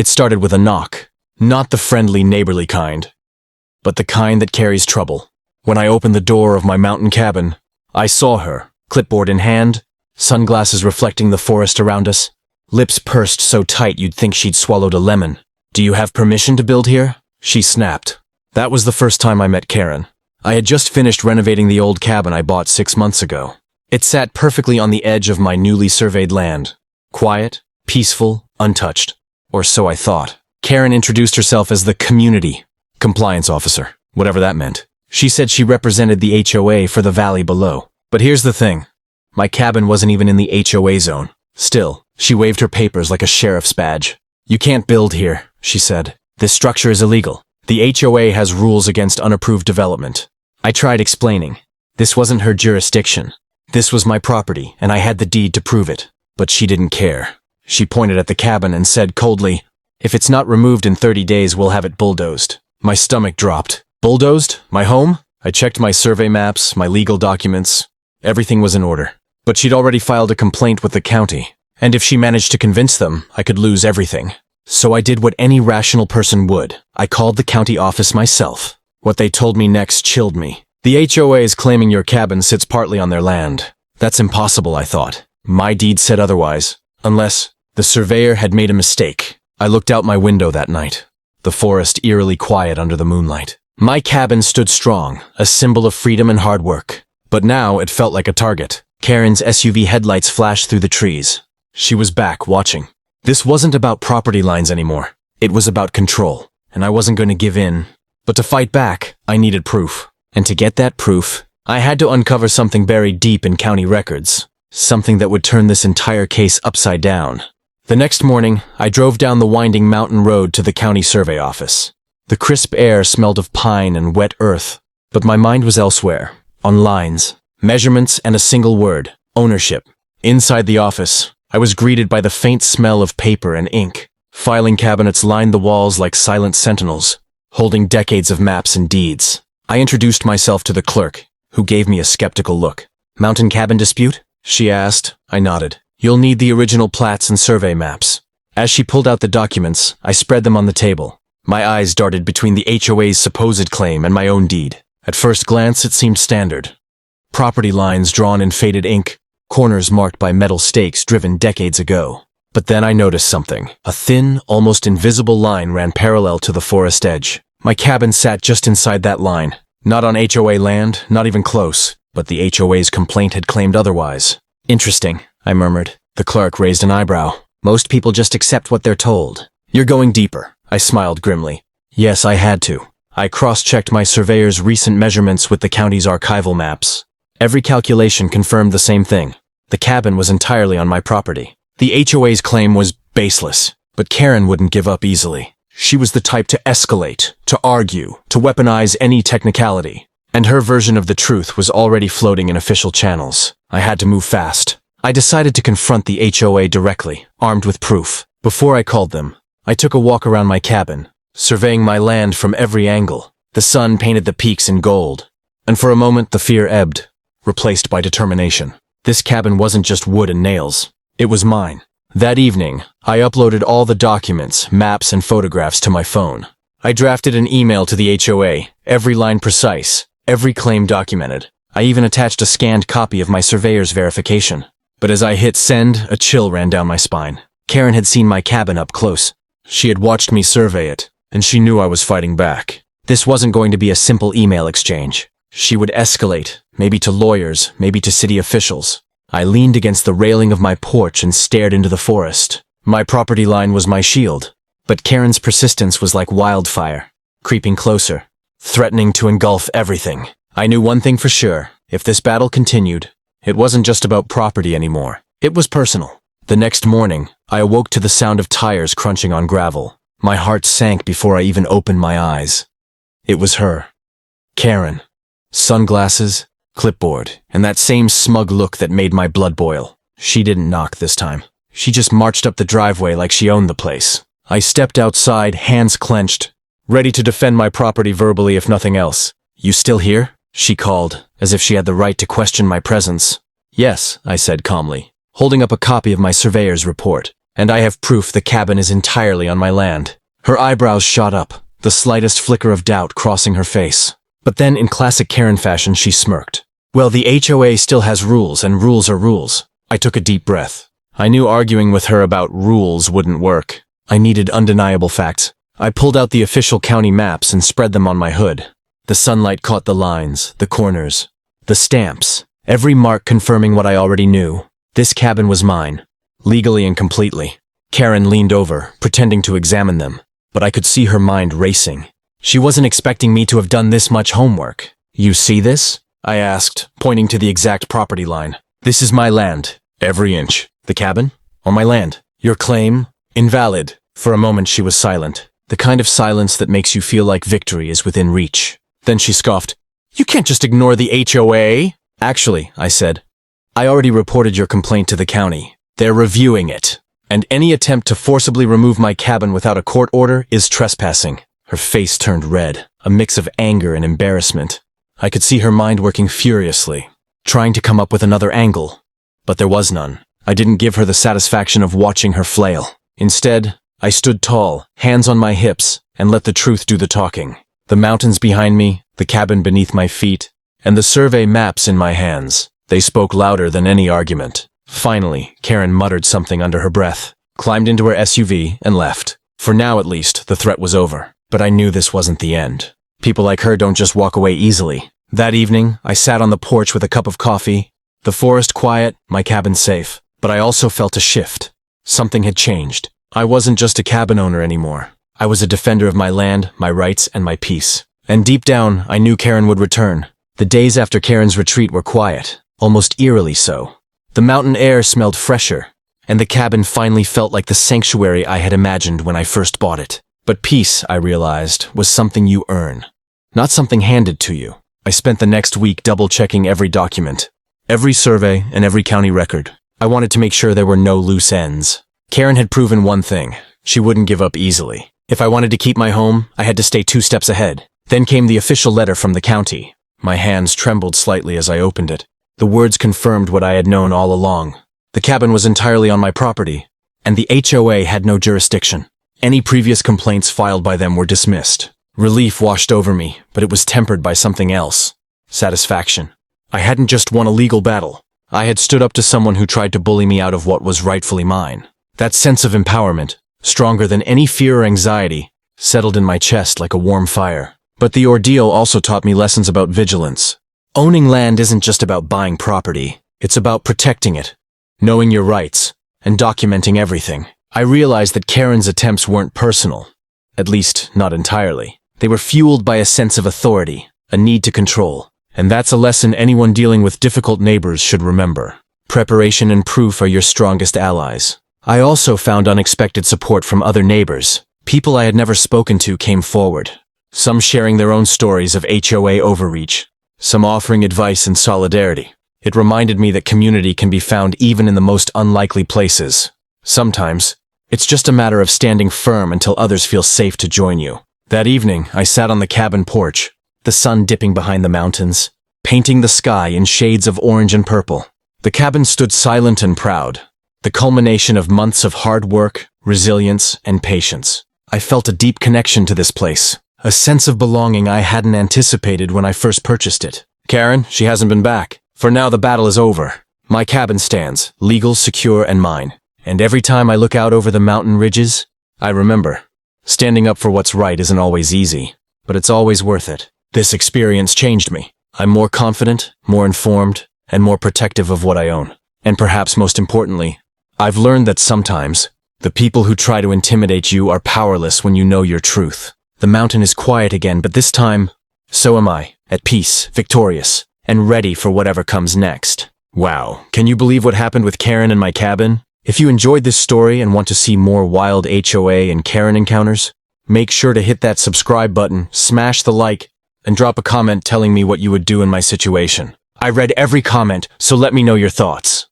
It started with a knock. Not the friendly, neighborly kind, but the kind that carries trouble. When I opened the door of my mountain cabin, I saw her, clipboard in hand, sunglasses reflecting the forest around us, lips pursed so tight you'd think she'd swallowed a lemon. "Do you have permission to build here?" she snapped. That was the first time I met Karen. I had just finished renovating the old cabin I bought 6 months ago. It sat perfectly on the edge of my newly surveyed land. Quiet, peaceful, untouched. Or so I thought. Karen introduced herself as the community compliance officer, whatever that meant. She said she represented the HOA for the valley below. But here's the thing. My cabin wasn't even in the HOA zone. Still, she waved her papers like a sheriff's badge. "You can't build here," she said. "This structure is illegal. The HOA has rules against unapproved development." I tried explaining. This wasn't her jurisdiction. This was my property, and I had the deed to prove it. But she didn't care. She pointed at the cabin and said coldly, "If it's not removed in 30 days, we'll have it bulldozed." My stomach dropped. Bulldozed? My home? I checked my survey maps, my legal documents. Everything was in order. But she'd already filed a complaint with the county. And if she managed to convince them, I could lose everything. So I did what any rational person would. I called the county office myself. What they told me next chilled me. "The HOA is claiming your cabin sits partly on their land." That's impossible, I thought. My deed said otherwise. Unless the surveyor had made a mistake. I looked out my window that night. The forest eerily quiet under the moonlight. My cabin stood strong, a symbol of freedom and hard work. But now it felt like a target. Karen's SUV headlights flashed through the trees. She was back, watching. This wasn't about property lines anymore. It was about control. And I wasn't going to give in. But to fight back, I needed proof. And to get that proof, I had to uncover something buried deep in county records. Something that would turn this entire case upside down. The next morning, I drove down the winding mountain road to the county survey office. The crisp air smelled of pine and wet earth. But my mind was elsewhere. On lines, measurements, and a single word: ownership. Inside the office, I was greeted by the faint smell of paper and ink. Filing cabinets lined the walls like silent sentinels, holding decades of maps and deeds. I introduced myself to the clerk, who gave me a skeptical look. "Mountain cabin dispute?" she asked. I nodded. "You'll need the original plats and survey maps." As she pulled out the documents, I spread them on the table. My eyes darted between the HOA's supposed claim and my own deed. At first glance, it seemed standard. Property lines drawn in faded ink, corners marked by metal stakes driven decades ago. But then I noticed something. A thin, almost invisible line ran parallel to the forest edge. My cabin sat just inside that line. Not on HOA land, not even close. But the HOA's complaint had claimed otherwise. "Interesting," I murmured. The clerk raised an eyebrow. "Most people just accept what they're told." "You're going deeper," I smiled grimly. Yes, I had to. I cross-checked my surveyor's recent measurements with the county's archival maps. Every calculation confirmed the same thing. The cabin was entirely on my property. The HOA's claim was baseless, but Karen wouldn't give up easily. She was the type to escalate, to argue, to weaponize any technicality. And her version of the truth was already floating in official channels. I had to move fast. I decided to confront the HOA directly, armed with proof. Before I called them, I took a walk around my cabin, surveying my land from every angle. The sun painted the peaks in gold. And for a moment, the fear ebbed, replaced by determination. This cabin wasn't just wood and nails. It was mine. That evening, I uploaded all the documents, maps, and photographs to my phone. I drafted an email to the HOA, every line precise, every claim documented. I even attached a scanned copy of my surveyor's verification. But as I hit send, a chill ran down my spine. Karen had seen my cabin up close. She had watched me survey it, and she knew I was fighting back. This wasn't going to be a simple email exchange. She would escalate, maybe to lawyers, maybe to city officials. I leaned against the railing of my porch and stared into the forest. My property line was my shield, but Karen's persistence was like wildfire, creeping closer, threatening to engulf everything. I knew one thing for sure. If this battle continued, it wasn't just about property anymore. It was personal. The next morning, I awoke to the sound of tires crunching on gravel. My heart sank before I even opened my eyes. It was her. Karen. Sunglasses, clipboard, and that same smug look that made my blood boil. She didn't knock this time. She just marched up the driveway like she owned the place. I stepped outside, hands clenched, ready to defend my property verbally if nothing else. "You still here?" she called, as if she had the right to question my presence. "Yes," I said calmly, holding up a copy of my surveyor's report. And I have proof the cabin is entirely on my land. Her eyebrows shot up, the slightest flicker of doubt crossing her face. But then, in classic Karen fashion, she smirked. Well, the HOA still has rules, and rules are rules. I took a deep breath. I knew arguing with her about rules wouldn't work. I needed undeniable facts. I pulled out the official county maps and spread them on my hood. The sunlight caught the lines, the corners, the stamps, every mark confirming what I already knew. This cabin was mine, legally and completely. Karen leaned over, pretending to examine them, but I could see her mind racing. She wasn't expecting me to have done this much homework. You see this? I asked, pointing to the exact property line. This is my land, every inch. The cabin? On my land. Your claim? Invalid. For a moment she was silent, the kind of silence that makes you feel like victory is within reach. Then she scoffed. You can't just ignore the HOA. Actually, I said, I already reported your complaint to the county. They're reviewing it. And any attempt to forcibly remove my cabin without a court order is trespassing. Her face turned red, a mix of anger and embarrassment. I could see her mind working furiously, trying to come up with another angle. But there was none. I didn't give her the satisfaction of watching her flail. Instead, I stood tall, hands on my hips, and let the truth do the talking. The mountains behind me, the cabin beneath my feet, and the survey maps in my hands. They spoke louder than any argument. Finally, Karen muttered something under her breath, climbed into her SUV, and left. For now, at least, the threat was over. But I knew this wasn't the end. People like her don't just walk away easily. That evening, I sat on the porch with a cup of coffee, the forest quiet, my cabin safe. But I also felt a shift. Something had changed. I wasn't just a cabin owner anymore. I was a defender of my land, my rights, and my peace. And deep down, I knew Karen would return. The days after Karen's retreat were quiet, almost eerily so. The mountain air smelled fresher, and the cabin finally felt like the sanctuary I had imagined when I first bought it. But peace, I realized, was something you earn, not something handed to you. I spent the next week double-checking every document, every survey, and every county record. I wanted to make sure there were no loose ends. Karen had proven one thing. She wouldn't give up easily. If I wanted to keep my home, I had to stay 2 steps ahead. Then came the official letter from the county. My hands trembled slightly as I opened it. The words confirmed what I had known all along. The cabin was entirely on my property, and the HOA had no jurisdiction. Any previous complaints filed by them were dismissed. Relief washed over me, but it was tempered by something else. Satisfaction. I hadn't just won a legal battle. I had stood up to someone who tried to bully me out of what was rightfully mine. That sense of empowerment, stronger than any fear or anxiety, settled in my chest like a warm fire. But the ordeal also taught me lessons about vigilance. Owning land isn't just about buying property. It's about protecting it, knowing your rights, and documenting everything. I realized that Karen's attempts weren't personal. At least, not entirely. They were fueled by a sense of authority, a need to control. And that's a lesson anyone dealing with difficult neighbors should remember. Preparation and proof are your strongest allies. I also found unexpected support from other neighbors. People I had never spoken to came forward, some sharing their own stories of HOA overreach, some offering advice and solidarity. It reminded me that community can be found even in the most unlikely places. Sometimes, it's just a matter of standing firm until others feel safe to join you. That evening, I sat on the cabin porch, the sun dipping behind the mountains, painting the sky in shades of orange and purple. The cabin stood silent and proud, the culmination of months of hard work, resilience, and patience. I felt a deep connection to this place, a sense of belonging I hadn't anticipated when I first purchased it. Karen, she hasn't been back. For now, the battle is over. My cabin stands, legal, secure, and mine. And every time I look out over the mountain ridges, I remember, standing up for what's right isn't always easy, but it's always worth it. This experience changed me. I'm more confident, more informed, and more protective of what I own. And perhaps most importantly, I've learned that sometimes, the people who try to intimidate you are powerless when you know your truth. The mountain is quiet again, but this time, so am I, at peace, victorious, and ready for whatever comes next. Wow, can you believe what happened with Karen and my cabin? If you enjoyed this story and want to see more wild HOA and Karen encounters, make sure to hit that subscribe button, smash the like, and drop a comment telling me what you would do in my situation. I read every comment, so let me know your thoughts.